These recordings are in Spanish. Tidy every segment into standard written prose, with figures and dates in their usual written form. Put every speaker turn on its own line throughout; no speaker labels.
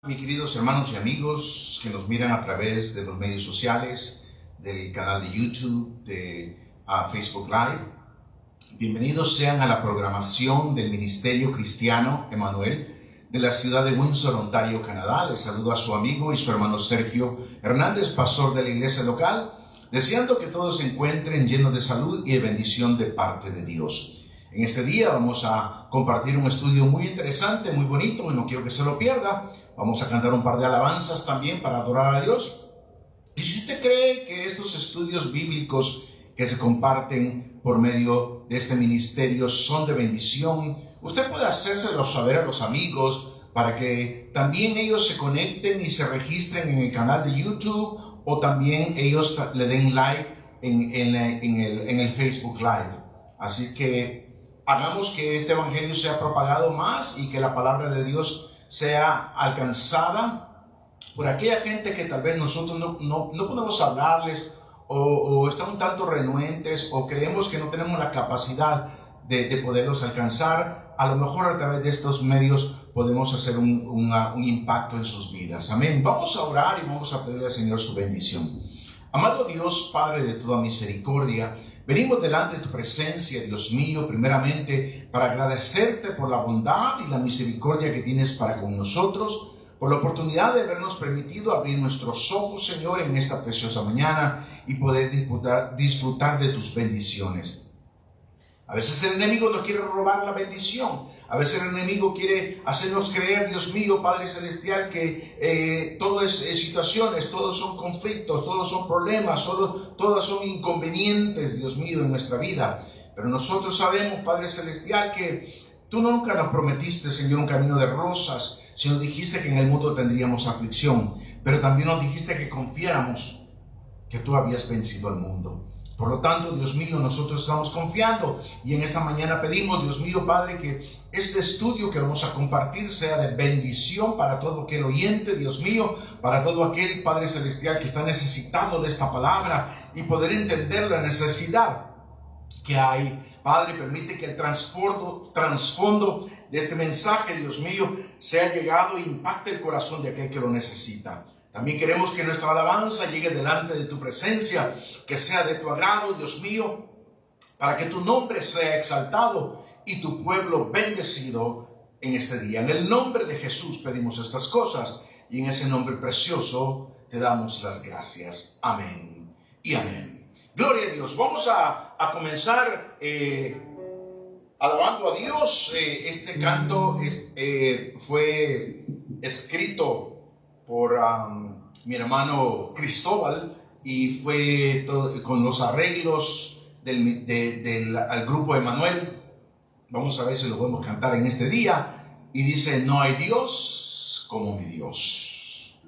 Mis queridos hermanos y amigos que nos miran a través de los medios sociales, del canal de YouTube, de Facebook Live, bienvenidos sean a la programación del Ministerio Cristiano Emmanuel de la ciudad de Windsor, Ontario, Canadá. Les saludo a su amigo y su hermano Sergio Hernández, pastor de la iglesia local, deseando que todos se encuentren llenos de salud y de bendición de parte de Dios. En este día vamos a compartir un estudio muy interesante, muy bonito, y no quiero que se lo pierda. Vamos a cantar un par de alabanzas también para adorar a Dios. Y si usted cree que estos estudios bíblicos que se comparten por medio de este ministerio son de bendición, usted puede hacérselo saber a los amigos para que también ellos se conecten y se registren en el canal de YouTube, o también ellos le den like en el Facebook Live. Así que hagamos que este evangelio sea propagado más y que la palabra de Dios sea alcanzada por aquella gente que tal vez nosotros no podemos hablarles o están un tanto renuentes o creemos que no tenemos la capacidad de poderlos alcanzar. A lo mejor a través de estos medios podemos hacer un impacto en sus vidas. Amén. Vamos a orar y vamos a pedirle al Señor su bendición. Amado Dios, Padre de toda misericordia, venimos delante de tu presencia, Dios mío, primeramente para agradecerte por la bondad y la misericordia que tienes para con nosotros, por la oportunidad de habernos permitido abrir nuestros ojos, Señor, en esta preciosa mañana y poder disfrutar de tus bendiciones. A veces el enemigo nos quiere robar la bendición. A veces el enemigo quiere hacernos creer, Dios mío, Padre Celestial, que todo es situaciones, todos son conflictos, todos son problemas, todos son inconvenientes, Dios mío, en nuestra vida. Pero nosotros sabemos, Padre Celestial, que tú nunca nos prometiste, Señor, un camino de rosas, sino dijiste que en el mundo tendríamos aflicción. Pero también nos dijiste que confiáramos que tú habías vencido al mundo. Por lo tanto, Dios mío, nosotros estamos confiando y en esta mañana pedimos, Dios mío, Padre, que este estudio que vamos a compartir sea de bendición para todo aquel oyente, Dios mío, para todo aquel Padre Celestial que está necesitado de esta palabra y poder entender la necesidad que hay. Padre, permite que el trasfondo de este mensaje, Dios mío, sea llegado e impacte el corazón de aquel que lo necesita. También queremos que nuestra alabanza llegue delante de tu presencia, que sea de tu agrado, Dios mío, para que tu nombre sea exaltado y tu pueblo bendecido en este día. En el nombre de Jesús pedimos estas cosas y en ese nombre precioso te damos las gracias. Amén y amén. Gloria a Dios. Vamos a comenzar alabando a Dios. Este canto fue escrito por mi hermano Cristóbal y fue con los arreglos al grupo Emmanuel. Vamos a ver si lo podemos cantar en este día. Y dice: no hay Dios como mi Dios.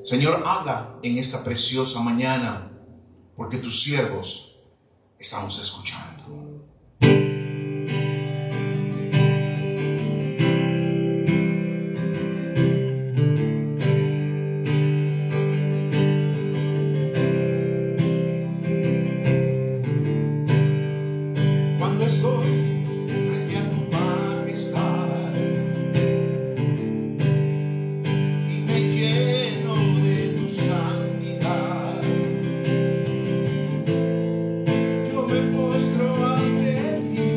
Señor, habla en esta preciosa mañana, porque tus siervos estamos escuchando. Cuando estoy frente a tu majestad y me lleno de tu santidad, yo me postro ante ti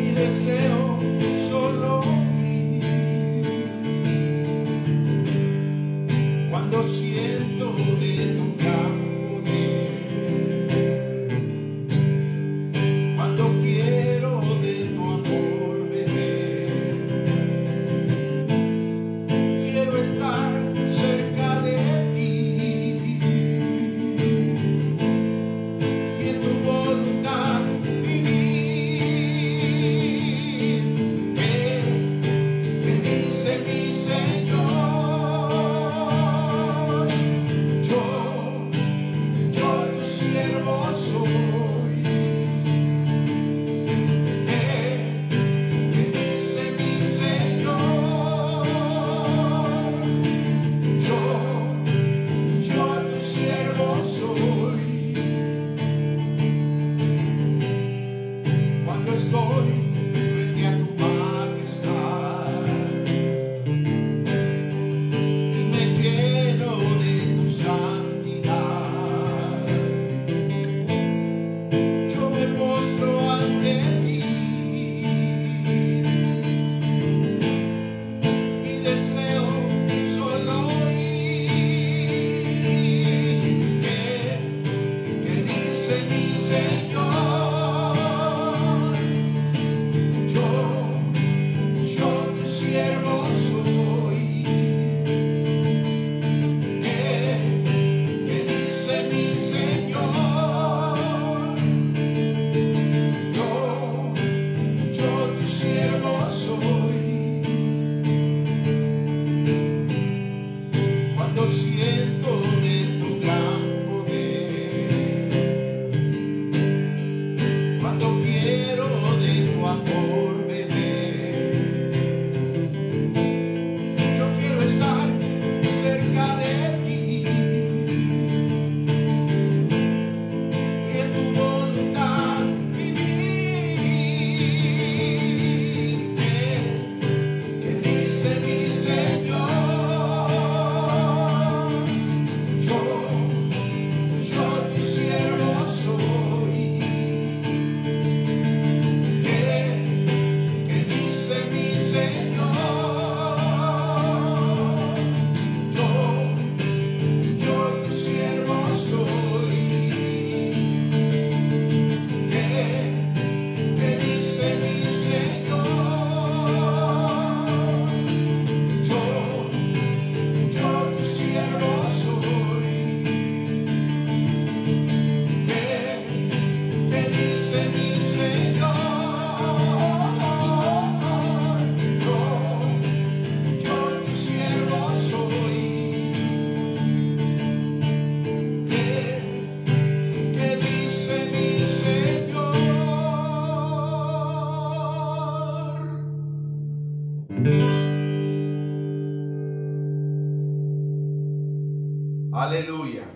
y deseo solo oír. Cuando siento de tu gran poder, cuando quiero de tu amor beber, quiero estar cerca de ti y en tu voluntad vivir. ¿Qué dice mi Señor? Yo tu siervo soy. ¿Qué dice mi Señor? Yo tu siervo soy. Cuando estoy frente a tu majestad y me lleno de tu santidad, yo me postro ante ti y deseo solo oír. ¿Qué dice mi Señor? Yo tu siervo soy. ¿Qué dice mi Señor? Yo tu siervo soy. Cuando siento de tu gran poder, cuando quiero de tu amor beber, yo quiero estar cerca de ti y en tu voluntad vivir. ¿Qué dice mi Señor? Yo tu siervo soy. ¿Qué dice mi Señor? Yo tu siervo soy. ¿Qué dice mi Señor? Yo tu siervo soy. ¿Qué dice mi Señor? Yo tu siervo soy. ¿Qué dice mi Señor? Aleluya.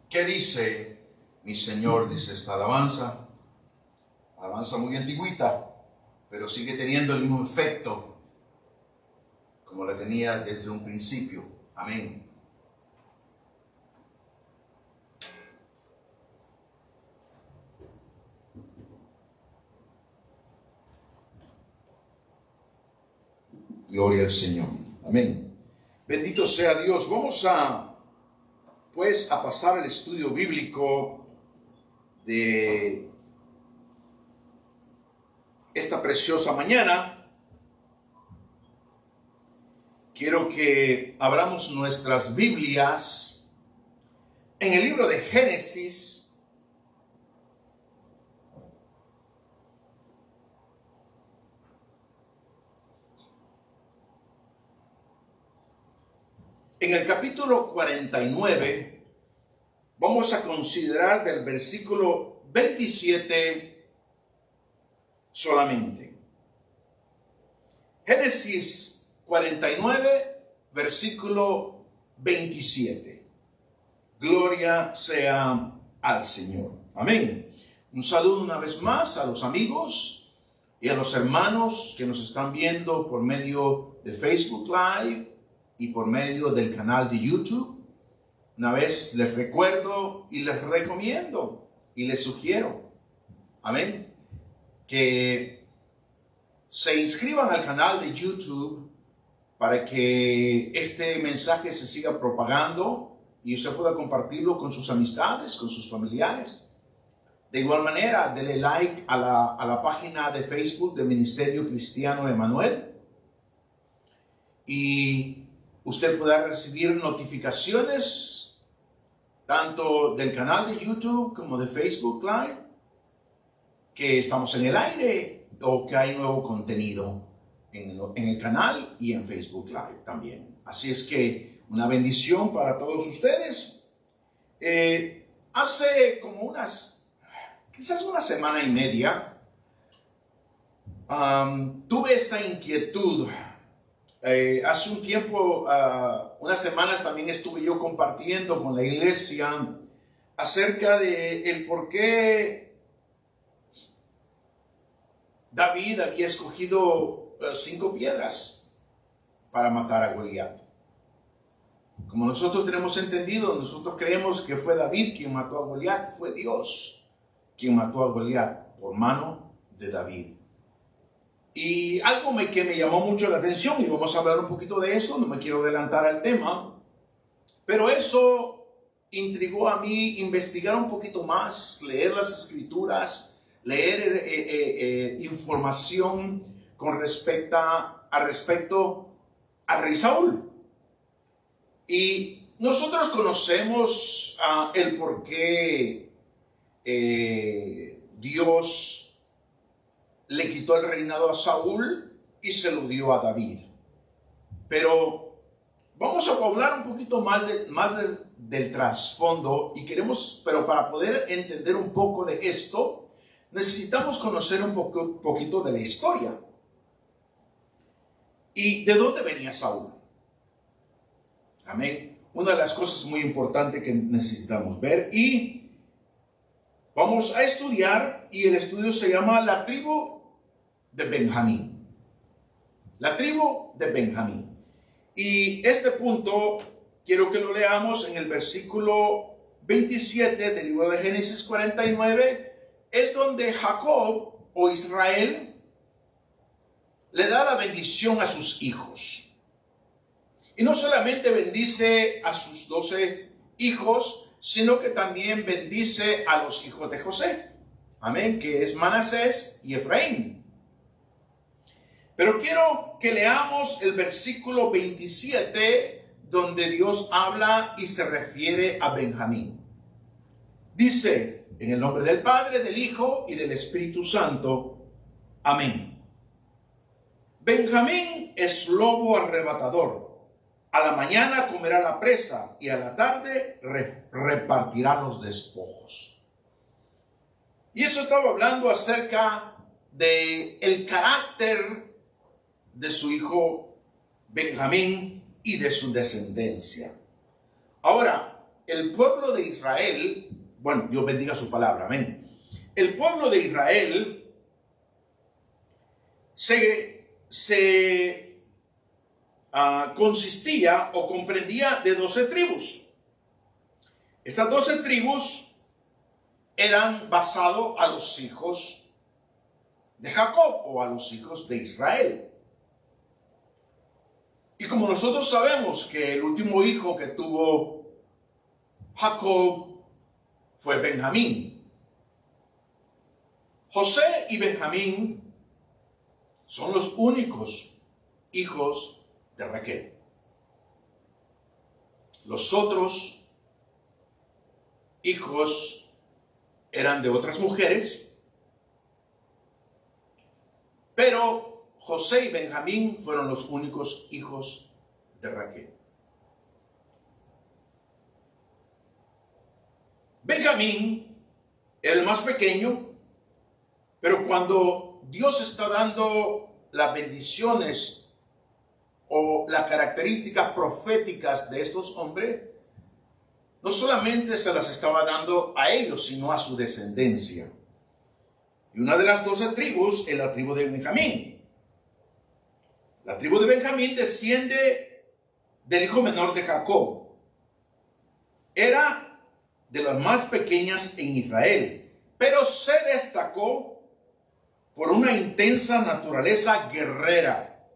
¿Qué dice mi Señor? Dice esta alabanza. Alabanza muy antigüita, pero sigue teniendo el mismo efecto como la tenía desde un principio. Amén. Gloria al Señor. Amén. Bendito sea Dios. Vamos a pasar al estudio bíblico de esta preciosa mañana. Quiero que abramos nuestras Biblias en el libro de Génesis, En el capítulo 49 vamos a considerar del versículo 27 solamente. Génesis 49, versículo 27. Gloria sea al Señor. Amén. Un saludo una vez más a los amigos y a los hermanos que nos están viendo por medio de Facebook Live y por medio del canal de YouTube. Una vez les recuerdo y les recomiendo y les sugiero, amén, que se inscriban al canal de YouTube para que este mensaje se siga propagando y usted pueda compartirlo con sus amistades, con sus familiares. De igual manera, dele like a la página de Facebook del Ministerio Cristiano Emanuel y usted podrá recibir notificaciones tanto del canal de YouTube como de Facebook Live, que estamos en el aire o que hay nuevo contenido en el canal y en Facebook Live también. Así es que una bendición para todos ustedes. Hace como quizás una semana y media, tuve esta inquietud. Hace un tiempo, unas semanas también estuve yo compartiendo con la iglesia acerca de el por qué David había escogido 5 piedras para matar a Goliat. Como nosotros tenemos entendido, nosotros creemos que fue David quien mató a Goliat, fue Dios quien mató a Goliat por mano de David. Y algo que me llamó mucho la atención, y vamos a hablar un poquito de eso, no me quiero adelantar al tema, pero eso intrigó a mí investigar un poquito más, leer las escrituras, leer información con respecto al rey Saúl. Y nosotros conocemos el por qué Dios le quitó el reinado a Saúl y se lo dio a David. Pero vamos a hablar un poquito más del trasfondo y pero para poder entender un poco de esto, necesitamos conocer un poquito de la historia. ¿Y de dónde venía Saúl? Amén. Una de las cosas muy importantes que necesitamos ver, y vamos a estudiar, y el estudio se llama la tribu de Benjamín. La tribu de Benjamín. Y este punto quiero que lo leamos en el versículo 27 del libro de Génesis 49. Es donde Jacob o Israel le da la bendición a sus hijos. Y no solamente bendice a sus 12 hijos, sino que también bendice a los hijos de José. Amén, que es Manasés y Efraín. Pero quiero que leamos el versículo 27, donde Dios habla y se refiere a Benjamín. Dice, en el nombre del Padre, del Hijo y del Espíritu Santo. Amén. Benjamín es lobo arrebatador. A la mañana comerá la presa y a la tarde repartirá los despojos. Y eso estaba hablando acerca de el carácter de su hijo Benjamín y de su descendencia. Ahora, el pueblo de Israel, bueno, Dios bendiga su palabra, amén. El pueblo de Israel consistía o comprendía de 12 tribus. Estas 12 tribus eran basadas a los hijos de Jacob o a los hijos de Israel. Y como nosotros sabemos que el último hijo que tuvo Jacob fue Benjamín. José y Benjamín son los únicos hijos de Raquel. Los otros hijos eran de otras mujeres, pero José y Benjamín fueron los únicos hijos de Raquel. Benjamín era el más pequeño, pero cuando Dios está dando las bendiciones o las características proféticas de estos hombres, no solamente se las estaba dando a ellos, sino a su descendencia. Y una de las 12 tribus es la tribu de Benjamín. La tribu de Benjamín desciende del hijo menor de Jacob. Era de las más pequeñas en Israel, pero se destacó por una intensa naturaleza guerrera,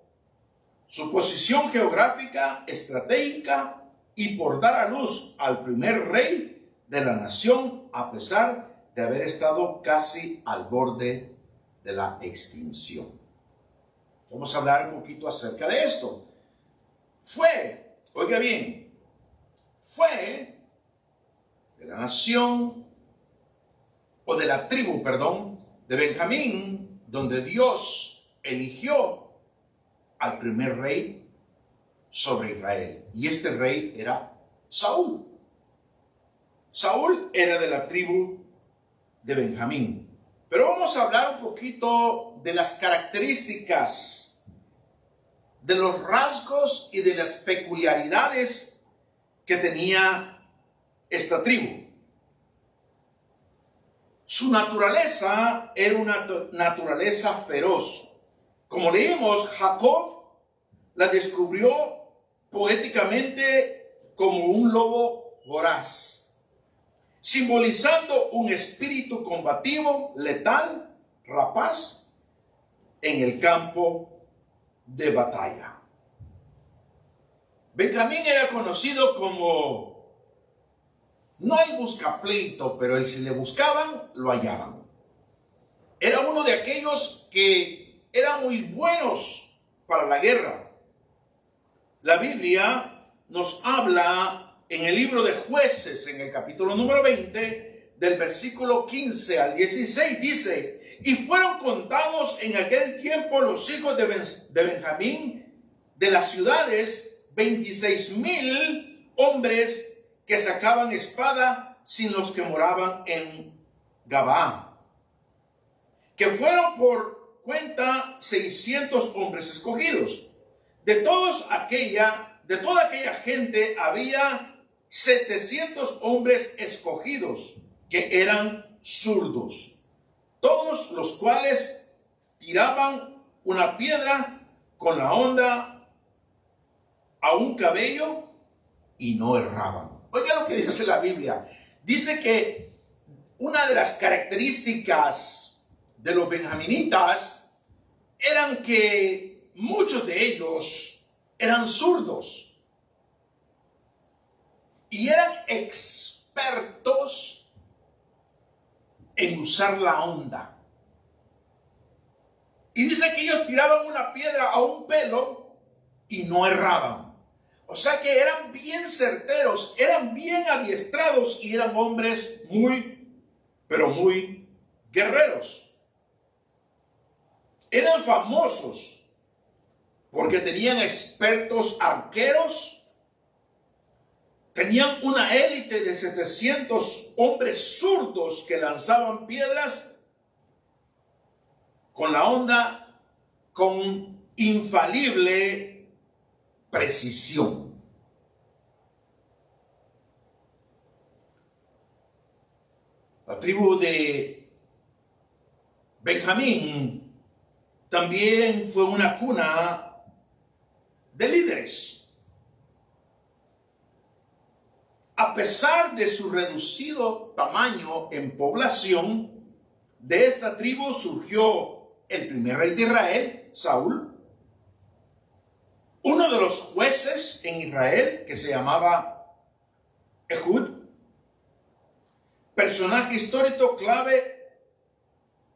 su posición geográfica estratégica y por dar a luz al primer rey de la nación, a pesar de haber estado casi al borde de la extinción. Vamos a hablar un poquito acerca de esto. Oiga bien, fue de la nación, o de la tribu, perdón, de Benjamín, donde Dios eligió al primer rey sobre Israel. Y este rey era Saúl. Saúl era de la tribu de Benjamín. Pero vamos a hablar un poquito de las características, de los rasgos y de las peculiaridades que tenía esta tribu. Su naturaleza era una naturaleza feroz. Como leímos, Jacob la describió poéticamente como un lobo voraz, simbolizando un espíritu combativo, letal, rapaz en el campo de batalla. Benjamín era conocido como no el buscapleito, pero el si le buscaban, lo hallaban. Era uno de aquellos que eran muy buenos para la guerra. La Biblia nos habla en el libro de Jueces, en el capítulo número 20, del versículo 15 al 16, dice: y fueron contados en aquel tiempo los hijos de Benjamín de las ciudades 26,000 hombres que sacaban espada, sin los que moraban en Gabaa, que fueron por cuenta 600 hombres escogidos. De toda aquella gente había 700 hombres escogidos que eran zurdos, todos los cuales tiraban una piedra con la honda a un cabello y no erraban. Oiga lo que dice la Biblia. Dice que una de las características de los benjaminitas eran que muchos de ellos eran zurdos y eran expertos en usar la honda. Y dice que ellos tiraban una piedra a un pelo y no erraban. O sea que eran bien certeros, eran bien adiestrados y eran hombres pero muy guerreros. Eran famosos porque tenían expertos arqueros, tenían una élite de 700 hombres zurdos que lanzaban piedras con la honda con infalible precisión. La tribu de Benjamín también fue una cuna de líderes. A pesar de su reducido tamaño en población, de esta tribu surgió el primer rey de Israel, Saúl, uno de los jueces en Israel que se llamaba Ehud, personaje histórico clave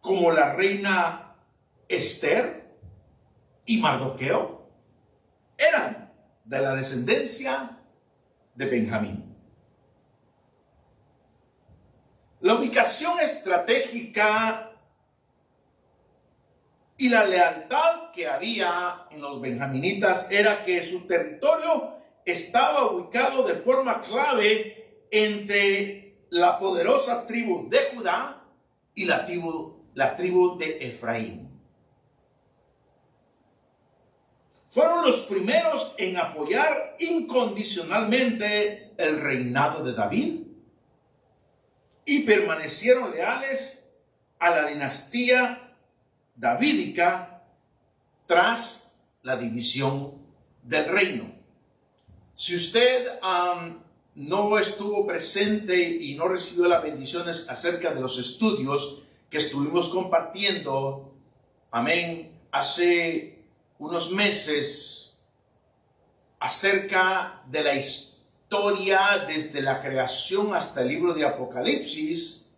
como la reina Esther y Mardoqueo, eran de la descendencia de Benjamín. La ubicación estratégica y la lealtad que había en los benjaminitas era que su territorio estaba ubicado de forma clave entre la poderosa tribu de Judá y la tribu de Efraín. Fueron los primeros en apoyar incondicionalmente el reinado de David y permanecieron leales a la dinastía davídica tras la división del reino. Si usted no estuvo presente y no recibió las bendiciones acerca de los estudios que estuvimos compartiendo, amén, hace unos meses acerca de la historia desde la creación hasta el libro de Apocalipsis,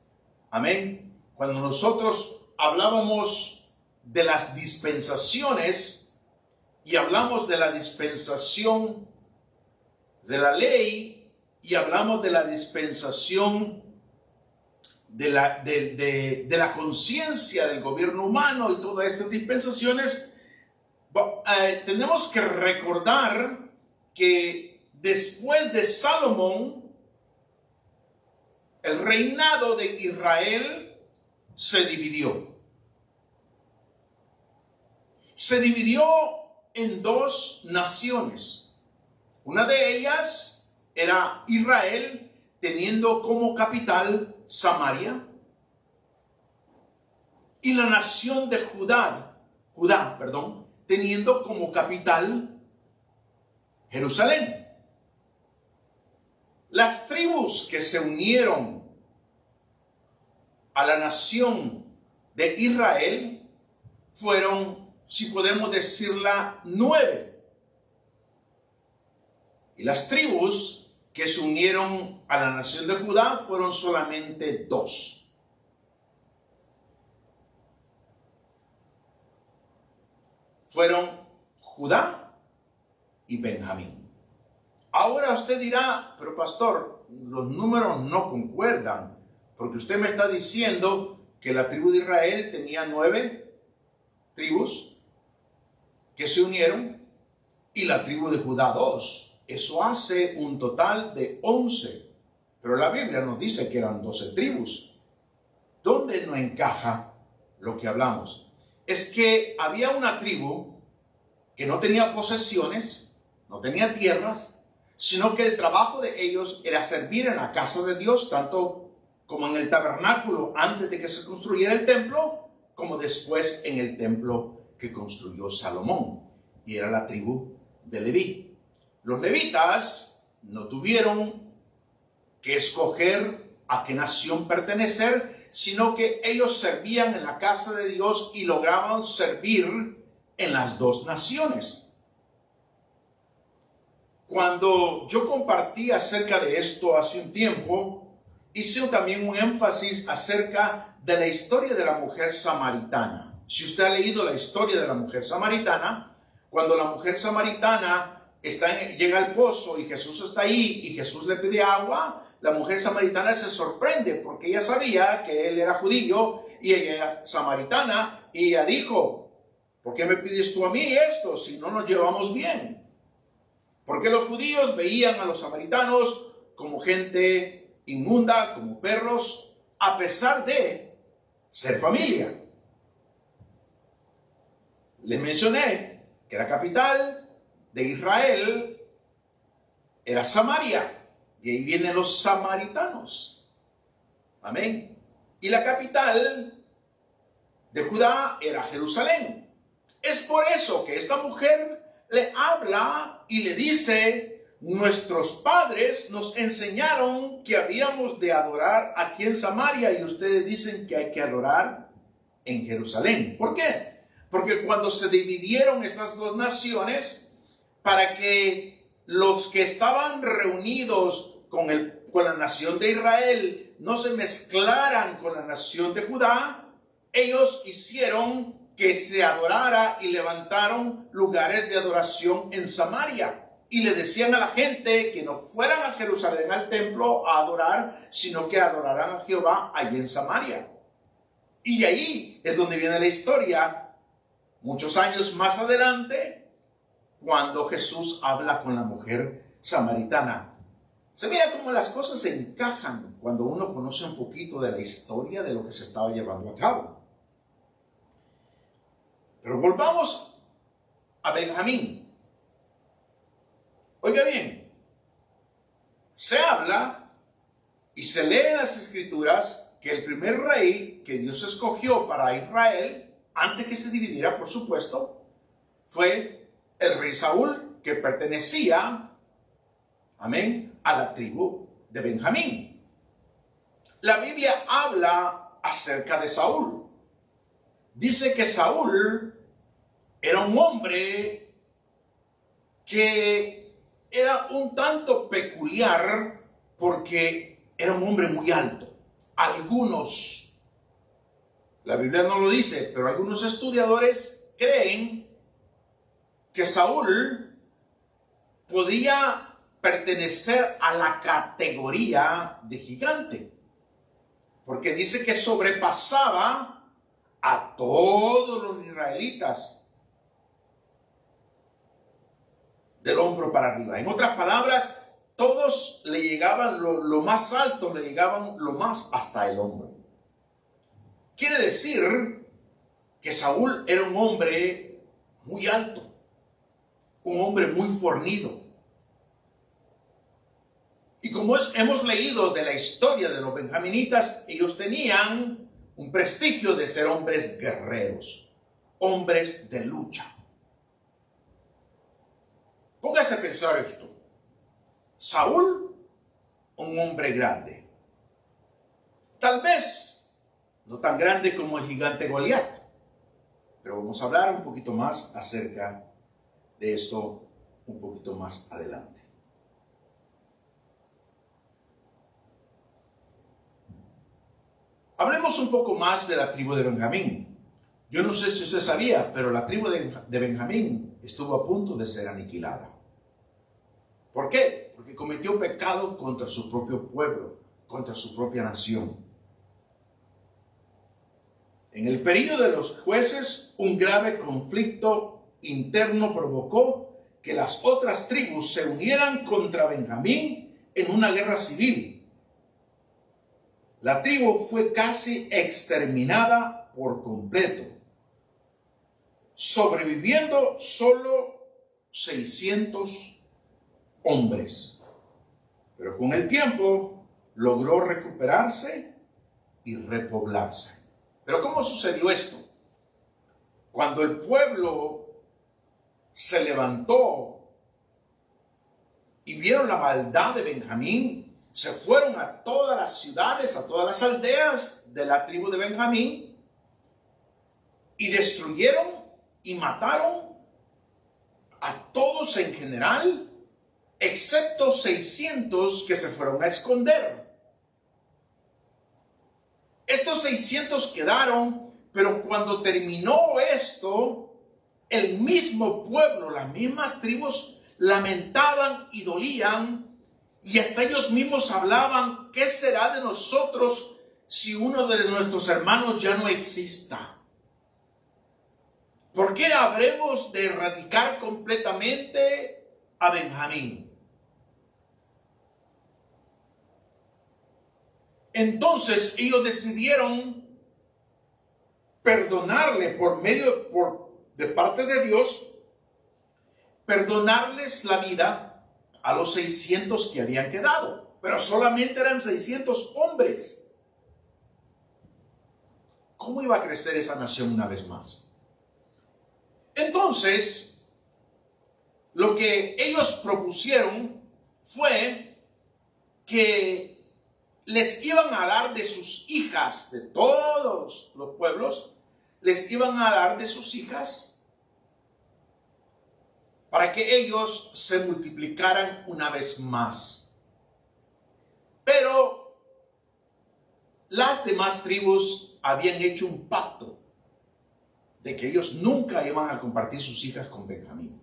amén, cuando nosotros hablábamos de las dispensaciones y hablamos de la dispensación de la ley y hablamos de la dispensación de la conciencia del gobierno humano y todas estas dispensaciones, tenemos que recordar que después de Salomón, el reinado de Israel se dividió. Se dividió en dos naciones. Una de ellas era Israel, teniendo como capital Samaria, y la nación de Judá, teniendo como capital Jerusalén. Las tribus que se unieron a la nación de Israel fueron, si podemos decirla, 9. Y las tribus que se unieron a la nación de Judá fueron solamente 2. Fueron Judá y Benjamín. Ahora usted dirá, pero pastor, los números no concuerdan, porque usted me está diciendo que la tribu de Israel tenía 9 tribus que se unieron y la tribu de Judá 2. Eso hace un total de 11. Pero la Biblia nos dice que eran 12 tribus. ¿Dónde no encaja lo que hablamos? Es que había una tribu que no tenía posesiones, no tenía tierras, sino que el trabajo de ellos era servir en la casa de Dios, tanto como en el tabernáculo antes de que se construyera el templo, como después en el templo que construyó Salomón. Y era la tribu de Leví. Los levitas no tuvieron que escoger a qué nación pertenecer, sino que ellos servían en la casa de Dios y lograban servir en las dos naciones. Cuando yo compartí acerca de esto hace un tiempo, hice también un énfasis acerca de la historia de la mujer samaritana. Si usted ha leído la historia de la mujer samaritana, cuando la mujer samaritana llega al pozo y Jesús está ahí y Jesús le pide agua, la mujer samaritana se sorprende porque ella sabía que él era judío y ella era samaritana, y ella dijo, ¿por qué me pides tú a mí esto si no nos llevamos bien? Porque los judíos veían a los samaritanos como gente inmunda, como perros, a pesar de ser familia. Les mencioné que la capital de Israel era Samaria, y ahí vienen los samaritanos. Amén. Y la capital de Judá era Jerusalén. Es por eso que esta mujer le habla y le dice, nuestros padres nos enseñaron que habíamos de adorar aquí en Samaria y ustedes dicen que hay que adorar en Jerusalén. ¿Por qué? Porque cuando se dividieron estas dos naciones, para que los que estaban reunidos con la nación de Israel no se mezclaran con la nación de Judá, ellos hicieron que se adorara y levantaron lugares de adoración en Samaria. Y le decían a la gente que no fueran a Jerusalén al templo a adorar, sino que adoraran a Jehová allí en Samaria. Y ahí es donde viene la historia, muchos años más adelante, cuando Jesús habla con la mujer samaritana. Se mira cómo las cosas se encajan cuando uno conoce un poquito de la historia de lo que se estaba llevando a cabo. Pero volvamos a Benjamín. Oiga bien, se habla y se lee en las escrituras que el primer rey que Dios escogió para Israel, antes que se dividiera, por supuesto, fue el rey Saúl, que pertenecía, amén, a la tribu de Benjamín. La Biblia habla acerca de Saúl. Dice que Saúl era un hombre que era un tanto peculiar porque era un hombre muy alto. Algunos, la Biblia no lo dice, pero algunos estudiadores creen que Saúl podía pertenecer a la categoría de gigante, porque dice que sobrepasaba a todos los israelitas del hombro para arriba. En otras palabras, todos le llegaban lo más alto, le llegaban lo más hasta el hombro. Quiere decir que Saúl era un hombre muy alto, un hombre muy fornido. Y como hemos leído de la historia de los benjaminitas, ellos tenían un prestigio de ser hombres guerreros, hombres de lucha. Póngase a pensar esto. Saúl, un hombre grande. Tal vez no tan grande como el gigante Goliat, pero vamos a hablar un poquito más acerca de eso un poquito más adelante. Hablemos un poco más de la tribu de Benjamín. Yo no sé si usted sabía, pero la tribu de Benjamín estuvo a punto de ser aniquilada. ¿Por qué? Porque cometió pecado contra su propio pueblo, contra su propia nación. En el período de los jueces, un grave conflicto interno provocó que las otras tribus se unieran contra Benjamín en una guerra civil. La tribu fue casi exterminada por completo, sobreviviendo solo 600 hombres. Pero con el tiempo logró recuperarse y repoblarse. Pero ¿cómo sucedió esto? Cuando el pueblo se levantó y vieron la maldad de Benjamín, se fueron a todas las ciudades, a todas las aldeas de la tribu de Benjamín y destruyeron y mataron a todos en general, excepto 600 que se fueron a esconder. Estos 600 quedaron, pero cuando terminó esto, el mismo pueblo, las mismas tribus lamentaban y dolían, y hasta ellos mismos hablaban: ¿qué será de nosotros si uno de nuestros hermanos ya no exista? ¿Por qué habremos de erradicar completamente a Benjamín? Entonces ellos decidieron perdonarle de parte de Dios, perdonarles la vida a los 600 que habían quedado, pero solamente eran 600 hombres. ¿Cómo iba a crecer esa nación una vez más? Entonces, lo que ellos propusieron fue que les iban a dar de sus hijas, de todos los pueblos, les iban a dar de sus hijas para que ellos se multiplicaran una vez más. Pero las demás tribus habían hecho un pacto de que ellos nunca iban a compartir sus hijas con Benjamín.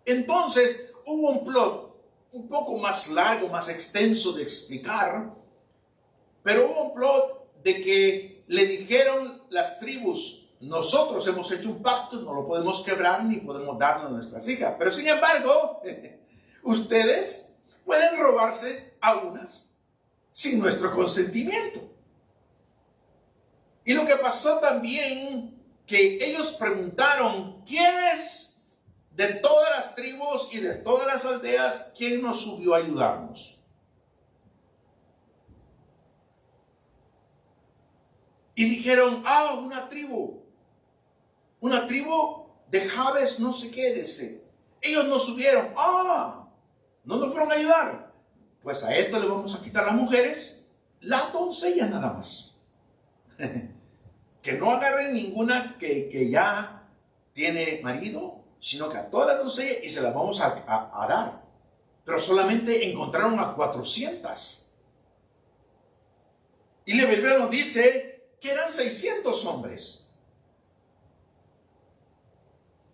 Entonces hubo un plot un poco más largo, más extenso de explicar, pero hubo un plot de que le dijeron las tribus: nosotros hemos hecho un pacto, no lo podemos quebrar ni podemos darnos a nuestras hijas. Pero sin embargo, ustedes pueden robarse a unas sin nuestro consentimiento. Y lo que pasó también, que ellos preguntaron, ¿quiénes de todas las tribus y de todas las aldeas, quién nos subió a ayudarnos? Y dijeron, una tribu de Jabes no sé qué, dice. Ellos nos subieron, no nos fueron a ayudar. Pues a esto le vamos a quitar las mujeres, las doncellas nada más. Que no agarren ninguna que ya tiene marido, sino que a todas las doncellas y se las vamos a dar. Pero solamente encontraron a 400. Y la Biblia nos dice que eran 600 hombres.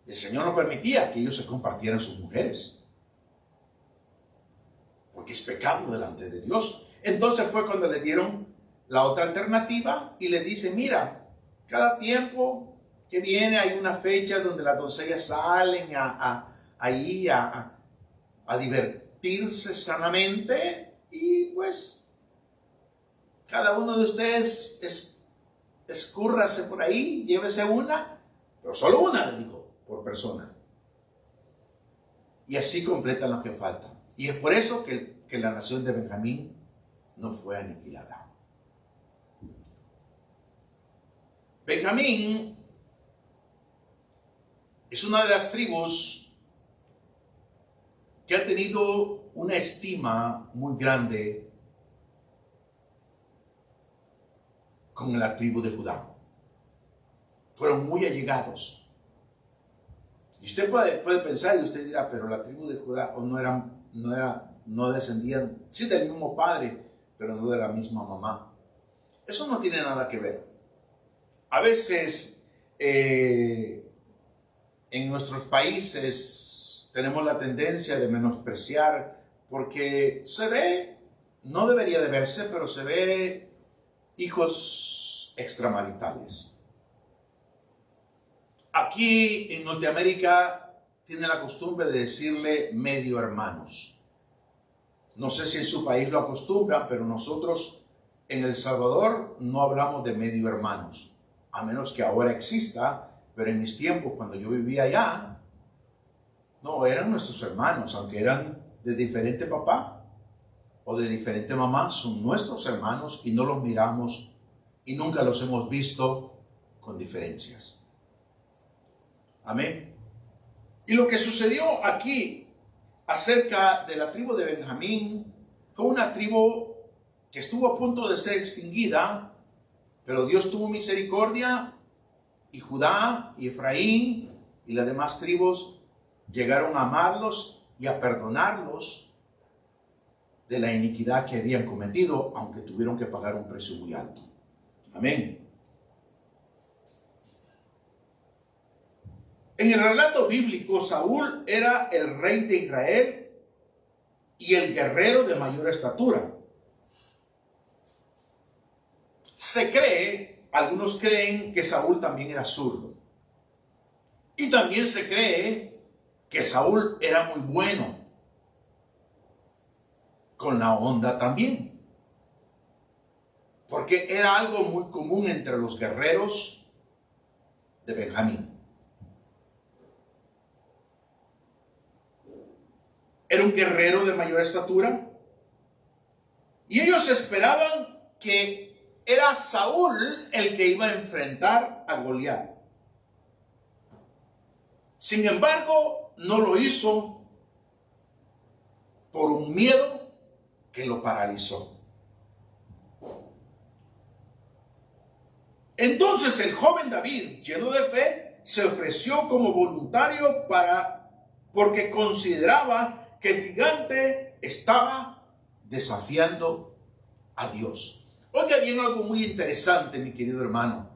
El Señor no permitía que ellos se compartieran sus mujeres, porque es pecado delante de Dios. Entonces fue cuando le dieron la otra alternativa y le dice, mira, cada tiempo que viene hay una fecha donde las doncellas salen ahí a divertirse sanamente, y pues cada uno de ustedes escúrrase por ahí, llévese una, pero solo una, le dijo, por persona. Y así completan los que faltan. Y es por eso que la nación de Benjamín no fue aniquilada. Benjamín es una de las tribus que ha tenido una estima muy grande con la tribu de Judá. Fueron muy allegados. Y usted puede pensar, y usted dirá, pero la tribu de Judá no descendían, sí, del mismo padre, pero no de la misma mamá. Eso no tiene nada que ver. A veces en nuestros países tenemos la tendencia de menospreciar, porque se ve, no debería de verse, pero se ve hijos extramaritales. Aquí en Norteamérica tiene la costumbre de decirle medio hermanos. No sé si en su país lo acostumbran, pero nosotros en El Salvador no hablamos de medio hermanos, a menos que ahora exista, pero en mis tiempos, cuando yo vivía allá, no, eran nuestros hermanos, aunque eran de diferente papá o de diferente mamá, son nuestros hermanos y no los miramos y nunca los hemos visto con diferencias. Amén. Y lo que sucedió aquí acerca de la tribu de Benjamín fue una tribu que estuvo a punto de ser extinguida, pero Dios tuvo misericordia y Judá y Efraín y las demás tribus llegaron a amarlos y a perdonarlos de la iniquidad que habían cometido, aunque tuvieron que pagar un precio muy alto. Amén. En el relato bíblico, Saúl era el rey de Israel y el guerrero de mayor estatura. Algunos creen que Saúl también era zurdo. Y también se cree que Saúl era muy bueno con la onda también. Porque era algo muy común entre los guerreros de Benjamín. Era un guerrero de mayor estatura. Y ellos esperaban que era Saúl el que iba a enfrentar a Goliat. Sin embargo, no lo hizo por un miedo que lo paralizó. Entonces el joven David, lleno de fe, se ofreció como voluntario porque consideraba que el gigante estaba desafiando a Dios. Oiga bien algo muy interesante, mi querido hermano.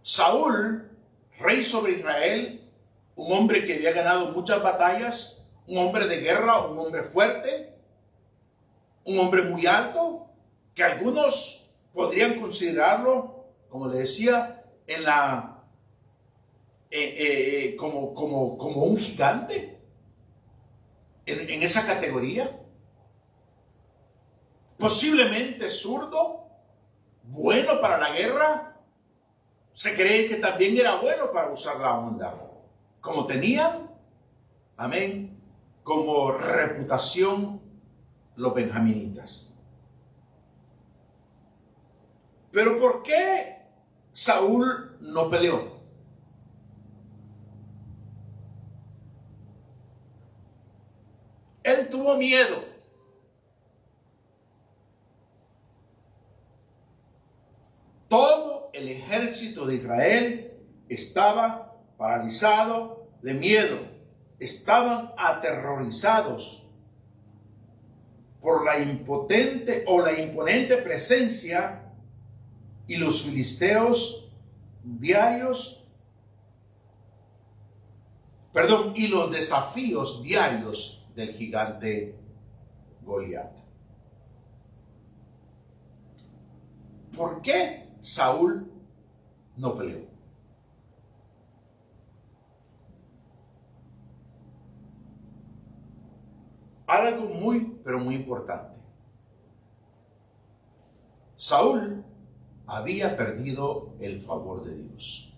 Saúl, rey sobre Israel, un hombre que había ganado muchas batallas, un hombre de guerra, un hombre fuerte, un hombre muy alto, que algunos podrían considerarlo, como le decía, como un gigante en esa categoría. posiblemente zurdo, bueno para la guerra. Se cree que también era bueno para usar la onda, como tenían, amén, como reputación los benjaminitas. Pero ¿por qué Saúl no peleó? Él tuvo miedo. Todo el ejército de Israel estaba paralizado de miedo. Estaban aterrorizados por la impotente o la imponente presencia y los filisteos y los desafíos diarios del gigante Goliat. ¿Por qué Saúl no peleó? Algo muy, pero muy importante. Saúl había perdido el favor de Dios.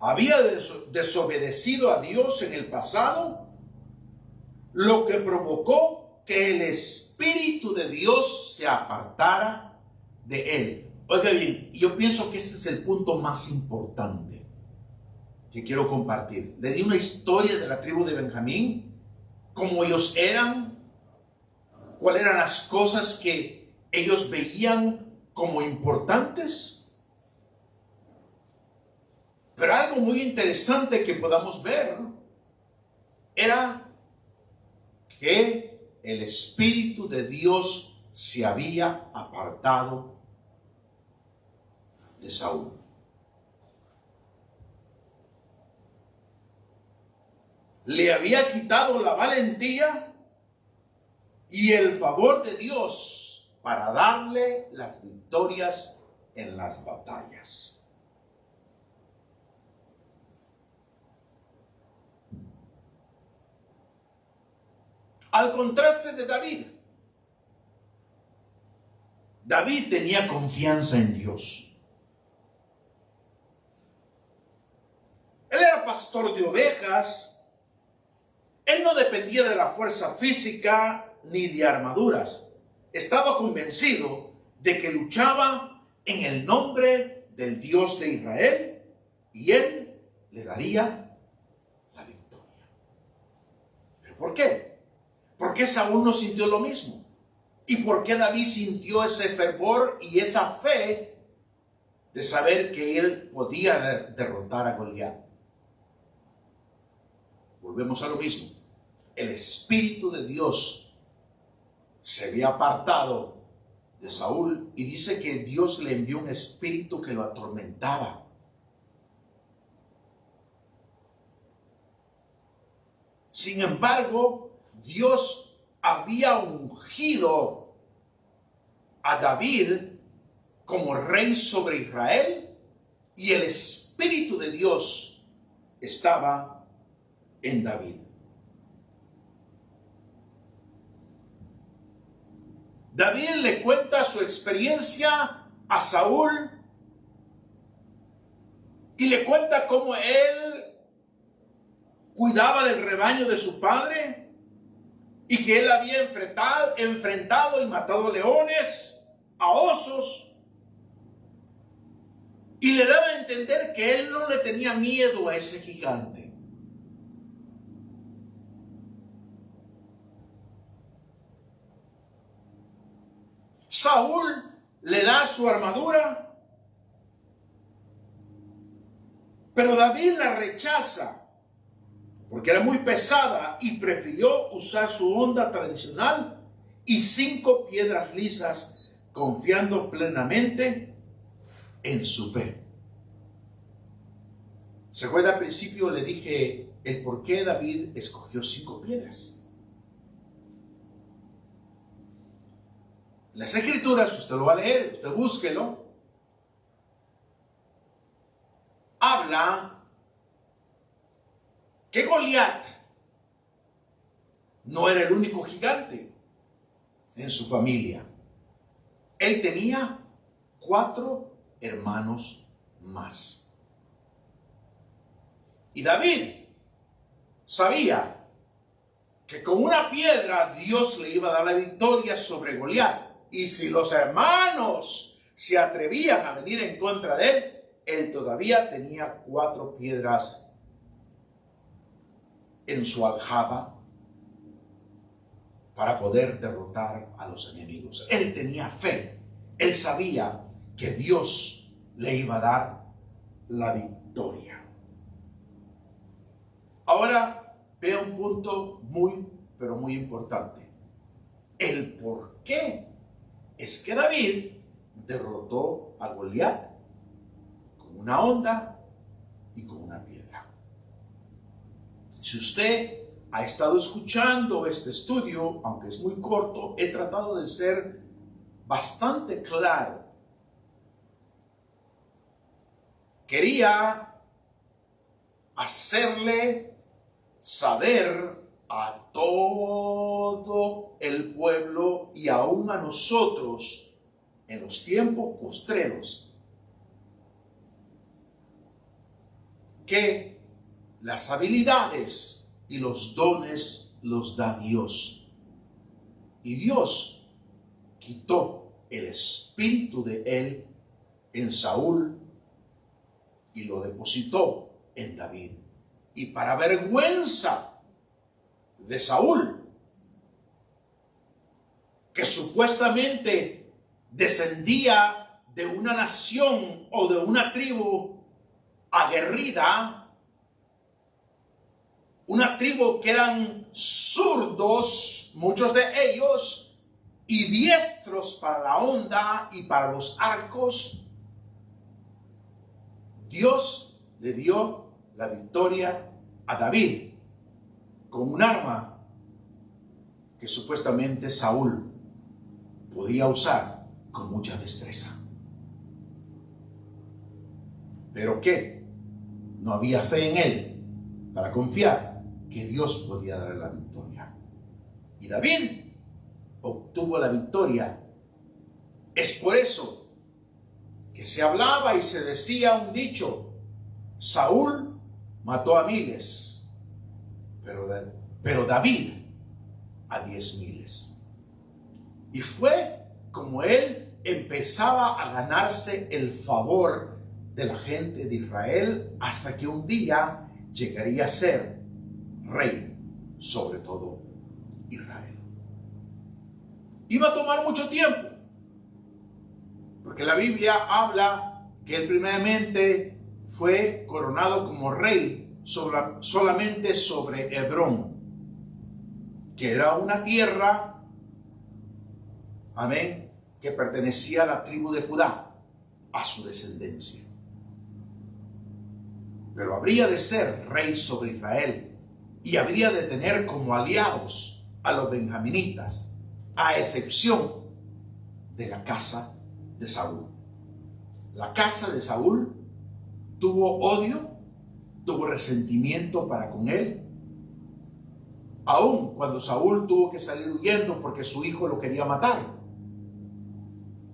Había desobedecido a Dios en el pasado, lo que provocó que el Espíritu de Dios se apartara de él. Oiga bien, yo pienso que ese es el punto más importante que quiero compartir. Le di una historia de la tribu de Benjamín, cómo ellos eran, cuáles eran las cosas que ellos veían como importantes. Pero algo muy interesante que podamos ver era que el Espíritu de Dios se había apartado de Saúl. Le había quitado la valentía y el favor de Dios para darle las victorias en las batallas. Al contraste de David. David tenía confianza en Dios. Él era pastor de ovejas. Él no dependía de la fuerza física ni de armaduras. Estaba convencido de que luchaba en el nombre del Dios de Israel y él le daría la victoria. ¿Pero por qué? ¿Por qué Saúl no sintió lo mismo? ¿Y por qué David sintió ese fervor y esa fe de saber que él podía derrotar a Goliat? Volvemos a lo mismo. El Espíritu de Dios se había apartado de Saúl y dice que Dios le envió un espíritu que lo atormentaba. Sin embargo, Dios había ungido a David como rey sobre Israel y el Espíritu de Dios estaba en David. David le cuenta su experiencia a Saúl y le cuenta cómo él cuidaba del rebaño de su padre y que él había enfrentado y matado leones, a osos, y le daba a entender que él no le tenía miedo a ese gigante. Saúl le da su armadura, pero David la rechaza porque era muy pesada y prefirió usar su honda tradicional y 5 piedras lisas, confiando plenamente en su fe. ¿Se acuerda? Al principio le dije el por qué David escogió 5 piedras. Las escrituras, usted lo va a leer, usted búsquelo, habla que Goliat no era el único gigante en su familia. Él tenía 4 hermanos más. Y David sabía que con una piedra Dios le iba a dar la victoria sobre Goliat. Y si los hermanos se atrevían a venir en contra de él, él todavía tenía 4 piedras en su aljaba para poder derrotar a los enemigos. Él tenía fe. Él sabía que Dios le iba a dar la victoria. Ahora vea un punto muy, pero muy importante. El por qué es que David derrotó a Goliat con una honda y con una piedra. Si usted ha estado escuchando este estudio, aunque es muy corto, he tratado de ser bastante claro. Quería hacerle saber a todo el pueblo y aún a nosotros en los tiempos postreros que las habilidades y los dones los da Dios. Y Dios quitó el espíritu de él en Saúl y lo depositó en David. Y para vergüenza de Saúl, que supuestamente descendía de una nación o de una tribu aguerrida, una tribu que eran zurdos, muchos de ellos, y diestros para la honda y para los arcos, Dios le dio la victoria a David con un arma que supuestamente Saúl podía usar con mucha destreza. ¿Pero qué? No había fe en él para confiar que Dios podía darle la victoria. Y David obtuvo la victoria. Es por eso que se hablaba y se decía un dicho: Saúl mató a miles, pero David a 10,000. Y fue como él empezaba a ganarse el favor de la gente de Israel, hasta que un día llegaría a ser rey sobre todo Israel. Iba a tomar mucho tiempo, porque la Biblia habla que él primeramente fue coronado como rey solamente sobre Hebrón, que era una tierra, amén, que pertenecía a la tribu de Judá, a su descendencia. Pero habría de ser rey sobre Israel y habría de tener como aliados a los benjaminitas, a excepción de la casa de Saúl. La casa de Saúl tuvo odio, tuvo resentimiento para con él, aun cuando Saúl tuvo que salir huyendo porque su hijo lo quería matar.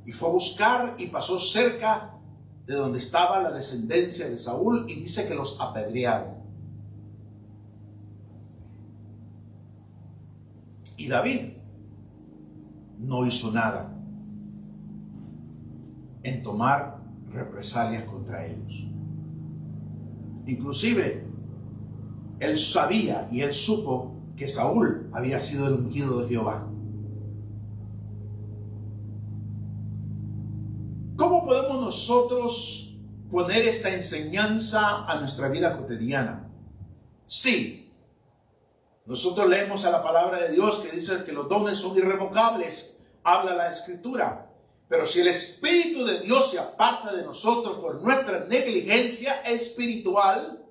Y fue a buscar y pasó cerca de donde estaba la descendencia de Saúl, y dice que los apedrearon. Y David no hizo nada en tomar represalias contra ellos. Inclusive, él sabía y él supo que Saúl había sido el ungido de Jehová. ¿Cómo podemos nosotros poner esta enseñanza a nuestra vida cotidiana? Sí, nosotros leemos a la palabra de Dios que dice que los dones son irrevocables, habla la Escritura. Pero si el Espíritu de Dios se aparta de nosotros por nuestra negligencia espiritual,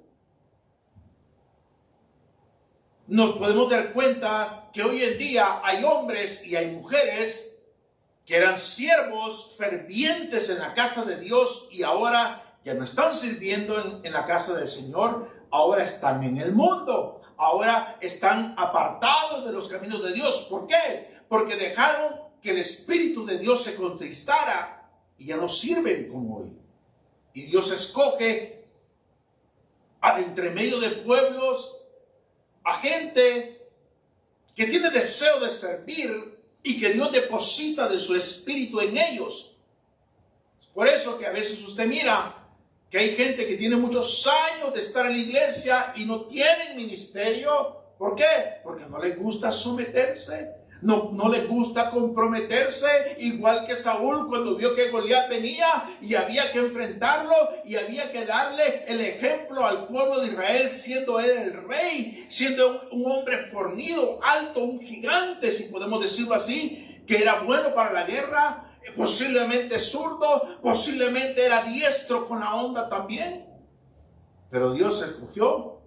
nos podemos dar cuenta que hoy en día hay hombres y hay mujeres que eran siervos fervientes en la casa de Dios y ahora ya no están sirviendo en la casa del Señor, ahora están en el mundo. ahora están apartados de los caminos de Dios. ¿Por qué? Porque dejaron que el Espíritu de Dios se contristara y ya no sirven como hoy. Y Dios escoge de entre medio de pueblos a gente que tiene deseo de servir y que Dios deposita de su Espíritu en ellos. Por eso que a veces usted mira que hay gente que tiene muchos años de estar en la iglesia y no tienen ministerio. ¿Por qué? Porque no les gusta someterse, no les gusta comprometerse, igual que Saúl cuando vio que Goliat venía y había que enfrentarlo y había que darle el ejemplo al pueblo de Israel, siendo él el rey, siendo un hombre fornido, alto, un gigante, si podemos decirlo así, que era bueno para la guerra. Posiblemente zurdo, posiblemente era diestro con la onda también. Pero Dios escogió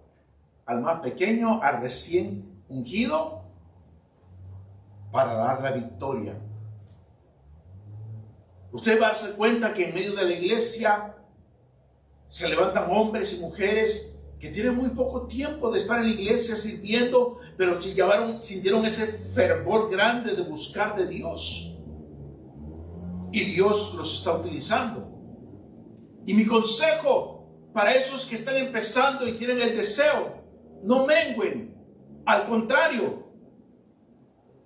al más pequeño, al recién ungido, para dar la victoria. Usted va a darse cuenta que en medio de la iglesia se levantan hombres y mujeres que tienen muy poco tiempo de estar en la iglesia sirviendo, pero sintieron ese fervor grande de buscar de Dios. Y Dios los está utilizando. Y mi consejo para esos que están empezando y tienen el deseo, no mengüen. Al contrario,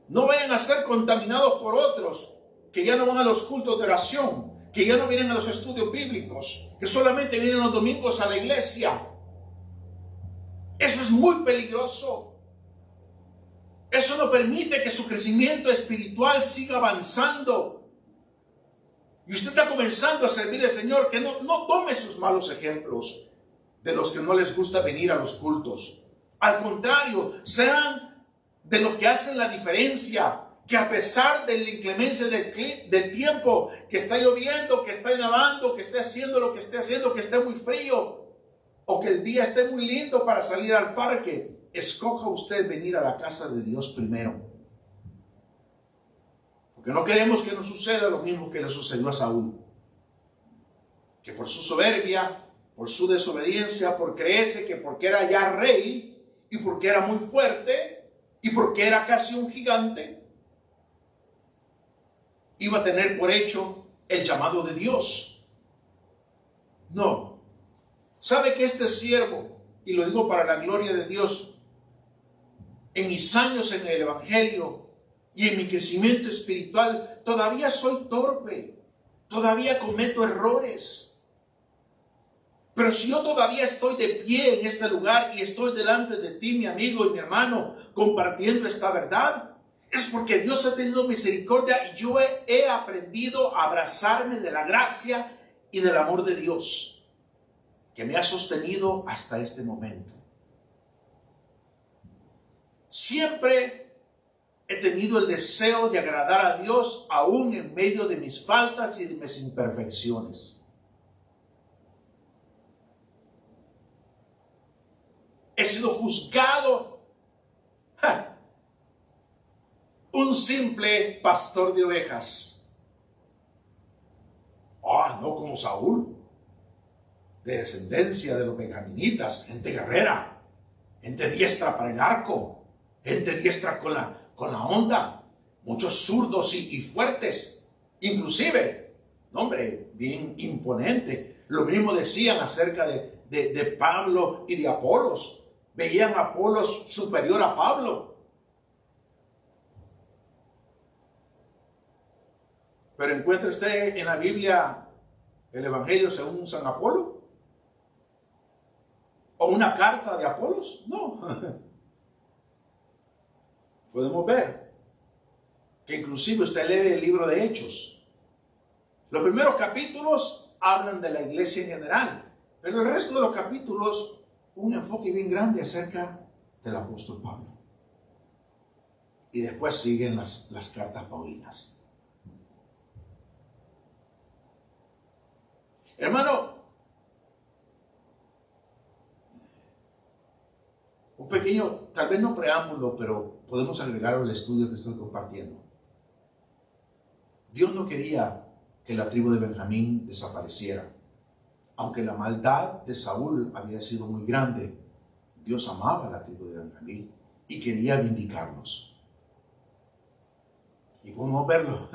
no vayan a ser contaminados por otros que ya no van a los cultos de oración, que ya no vienen a los estudios bíblicos, que solamente vienen los domingos a la iglesia. Eso es muy peligroso. Eso no permite que su crecimiento espiritual siga avanzando. Y usted está comenzando a servir al Señor, que no tome sus malos ejemplos de los que no les gusta venir a los cultos. Al contrario, sean de los que hacen la diferencia, que a pesar de la inclemencia del tiempo, que está lloviendo, que está nevando, que esté haciendo lo que esté haciendo, que esté muy frío, o que el día esté muy lindo para salir al parque, escoja usted venir a la casa de Dios primero. Porque no queremos que nos suceda lo mismo que le sucedió a Saúl. Que por su soberbia, por su desobediencia, por creerse que porque era ya rey y porque era muy fuerte y porque era casi un gigante, iba a tener por hecho el llamado de Dios. No. ¿Sabe que este siervo, y lo digo para la gloria de Dios, en mis años en el Evangelio, y en mi crecimiento espiritual, todavía soy torpe, todavía cometo errores. Pero si yo todavía estoy de pie en este lugar y estoy delante de ti, mi amigo y mi hermano, compartiendo esta verdad, es porque Dios ha tenido misericordia y yo he aprendido a abrazarme de la gracia y del amor de Dios, que me ha sostenido hasta este momento. Siempre he tenido el deseo de agradar a Dios aún en medio de mis faltas y de mis imperfecciones. He sido juzgado un simple pastor de ovejas. No como Saúl, de descendencia de los benjaminitas, gente guerrera, gente diestra para el arco, gente diestra con la onda, muchos zurdos y fuertes, inclusive, bien imponente. Lo mismo decían acerca de Pablo y de Apolos. Veían a Apolos superior a Pablo. Pero ¿encuentra usted en la Biblia el Evangelio según San Apolo? ¿O una carta de Apolos? No. Podemos ver que inclusive usted lee el libro de Hechos. Los primeros capítulos hablan de la iglesia en general, pero el resto de los capítulos, un enfoque bien grande acerca del apóstol Pablo. Y después siguen las cartas paulinas. Hermano, un pequeño, tal vez no preámbulo, pero podemos agregar al estudio que estoy compartiendo. Dios no quería que la tribu de Benjamín desapareciera. Aunque la maldad de Saúl había sido muy grande, Dios amaba a la tribu de Benjamín y quería vindicarlos. Y podemos verlo.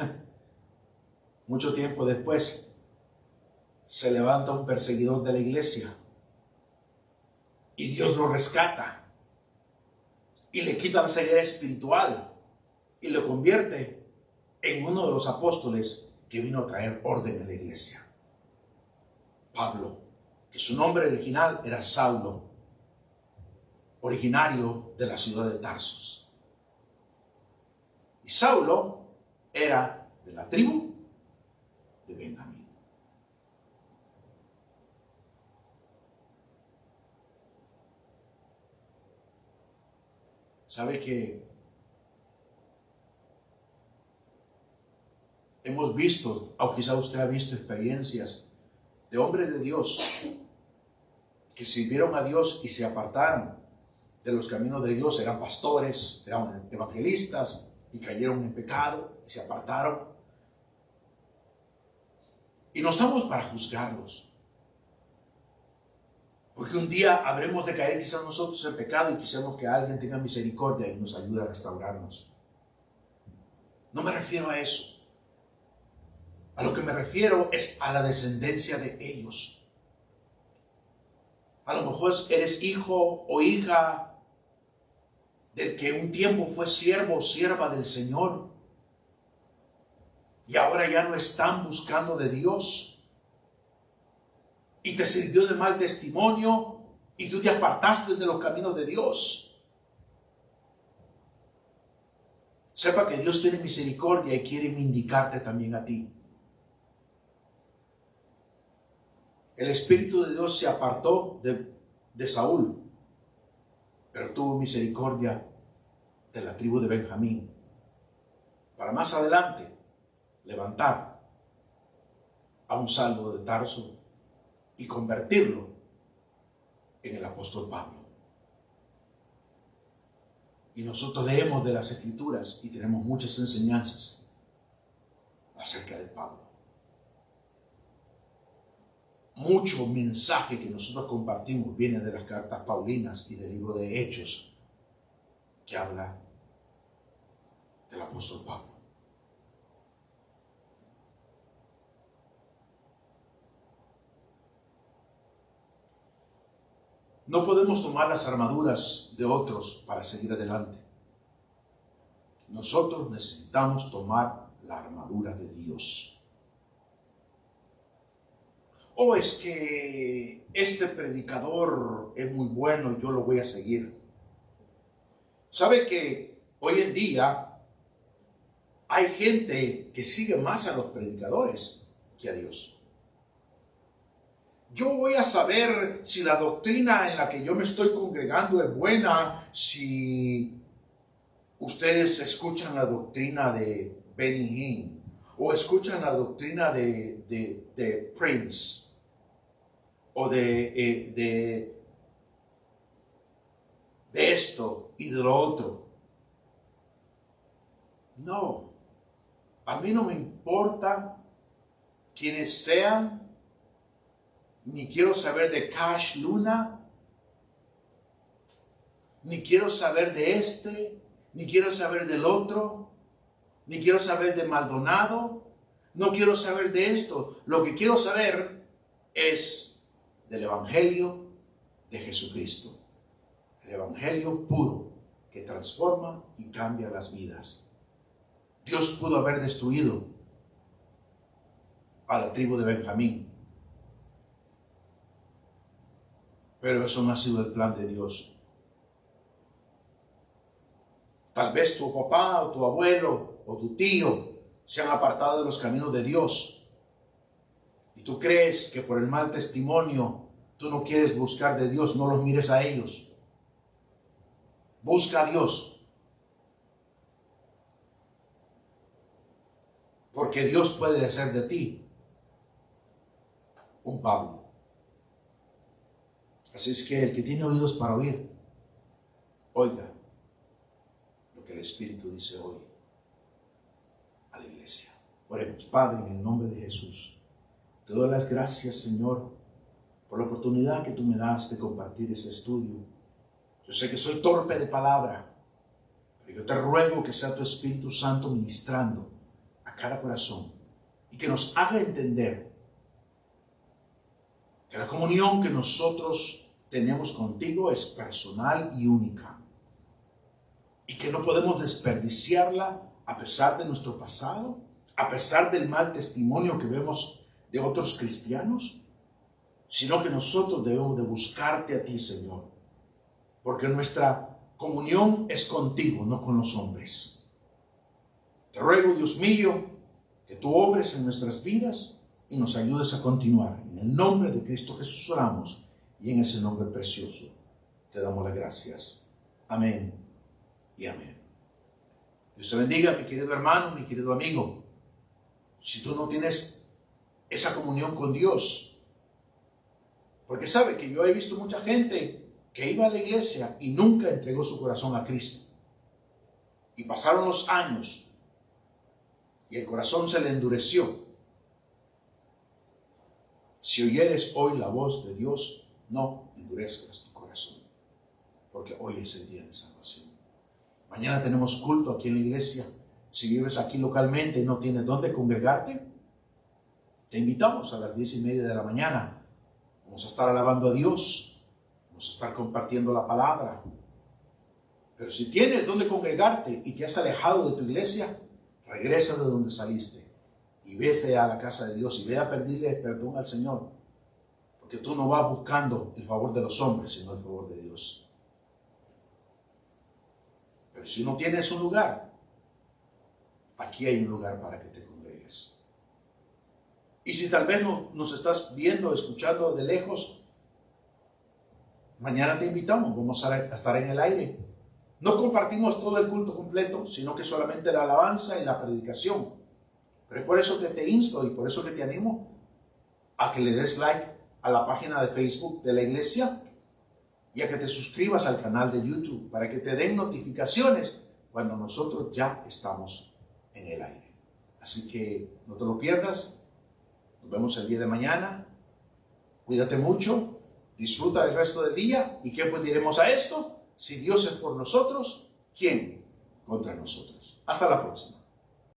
Mucho tiempo después se levanta un perseguidor de la iglesia y Dios lo rescata y le quita la ceguera espiritual y lo convierte en uno de los apóstoles que vino a traer orden a la iglesia. Pablo, que su nombre original era Saulo, originario de la ciudad de Tarsos. Y Saulo era de la tribu de Benjamín. ¿Sabe que hemos visto, o quizá usted ha visto experiencias de hombres de Dios que sirvieron a Dios y se apartaron de los caminos de Dios? Eran pastores, eran evangelistas y cayeron en pecado y se apartaron. Y no estamos para juzgarlos, porque un día habremos de caer quizás nosotros en pecado y quisiéramos que alguien tenga misericordia y nos ayude a restaurarnos. No me refiero a eso. A lo que me refiero es a la descendencia de ellos. A lo mejor eres hijo o hija del que un tiempo fue siervo o sierva del Señor y ahora ya no están buscando de Dios y te sirvió de mal testimonio y tú te apartaste de los caminos de Dios. Sepa que Dios tiene misericordia y quiere vindicarte también a ti. El Espíritu de Dios se apartó de Saúl, pero tuvo misericordia de la tribu de Benjamín, para más adelante levantar a un Saulo de Tarso y convertirlo en el apóstol Pablo. Y nosotros leemos de las Escrituras y tenemos muchas enseñanzas acerca de Pablo. Mucho mensaje que nosotros compartimos viene de las cartas paulinas y del libro de Hechos, que habla del apóstol Pablo. No podemos tomar las armaduras de otros para seguir adelante. Nosotros necesitamos tomar la armadura de Dios. O es que este predicador es muy bueno y yo lo voy a seguir. ¿Sabe que hoy en día hay gente que sigue más a los predicadores que a Dios? Yo voy a saber si la doctrina en la que yo me estoy congregando es buena, si ustedes escuchan la doctrina de Benny Hinn o escuchan la doctrina de Prince o de esto y de lo otro. No, a mí no me importa quiénes sean, ni quiero saber de Cash Luna, ni quiero saber de este, ni quiero saber del otro, ni quiero saber de Maldonado, no quiero saber de esto. Lo que quiero saber es del Evangelio de Jesucristo. El Evangelio puro que transforma y cambia las vidas. Dios pudo haber destruido a la tribu de Benjamín, pero eso no ha sido el plan de Dios. Tal vez tu papá o tu abuelo o tu tío se han apartado de los caminos de Dios y tú crees que por el mal testimonio tú no quieres buscar de Dios. No los mires a ellos. Busca a Dios, porque Dios puede hacer de ti un Pablo. Así es que el que tiene oídos para oír, oiga lo que el Espíritu dice hoy a la iglesia. Oremos. Padre, en el nombre de Jesús, te doy las gracias, Señor, por la oportunidad que tú me das de compartir este estudio. Yo sé que soy torpe de palabra, pero yo te ruego que sea tu Espíritu Santo ministrando a cada corazón y que nos haga entender que la comunión que nosotros tenemos contigo es personal y única y que no podemos desperdiciarla a pesar de nuestro pasado, a pesar del mal testimonio que vemos de otros cristianos, sino que nosotros debemos de buscarte a ti, Señor, porque nuestra comunión es contigo, no con los hombres. Te ruego, Dios mío, que tú obres en nuestras vidas y nos ayudes a continuar. En el nombre de Cristo Jesús oramos y en ese nombre precioso te damos las gracias. Amén y amén. Dios te bendiga, mi querido hermano, mi querido amigo. Si tú no tienes esa comunión con Dios, porque sabe que yo he visto mucha gente que iba a la iglesia y nunca entregó su corazón a Cristo. Y pasaron los años y el corazón se le endureció. Si oyeres hoy la voz de Dios, no endurezcas tu corazón, porque hoy es el día de salvación. Mañana tenemos culto aquí en la iglesia. Si vives aquí localmente y no tienes dónde congregarte, te invitamos a las 10:30 de la mañana. Vamos a estar alabando a Dios. Vamos a estar compartiendo la palabra. Pero si tienes dónde congregarte y te has alejado de tu iglesia, regresa de donde saliste y vete a la casa de Dios y ve a pedirle perdón al Señor. Porque tú no vas buscando el favor de los hombres, sino el favor de Dios. Pero si no tienes un lugar, aquí hay un lugar para que te congregues. Y si tal vez nos estás viendo, escuchando de lejos, mañana te invitamos, vamos a estar en el aire. No compartimos todo el culto completo, sino que solamente la alabanza y la predicación. Pero es por eso que te insto y por eso que te animo a que le des like a la página de Facebook de la iglesia y a que te suscribas al canal de YouTube para que te den notificaciones cuando nosotros ya estamos en el aire. Así que no te lo pierdas. Nos vemos el día de mañana. Cuídate mucho. Disfruta el resto del día. ¿Y qué pues diremos a esto? Si Dios es por nosotros, ¿quién contra nosotros? Hasta la próxima.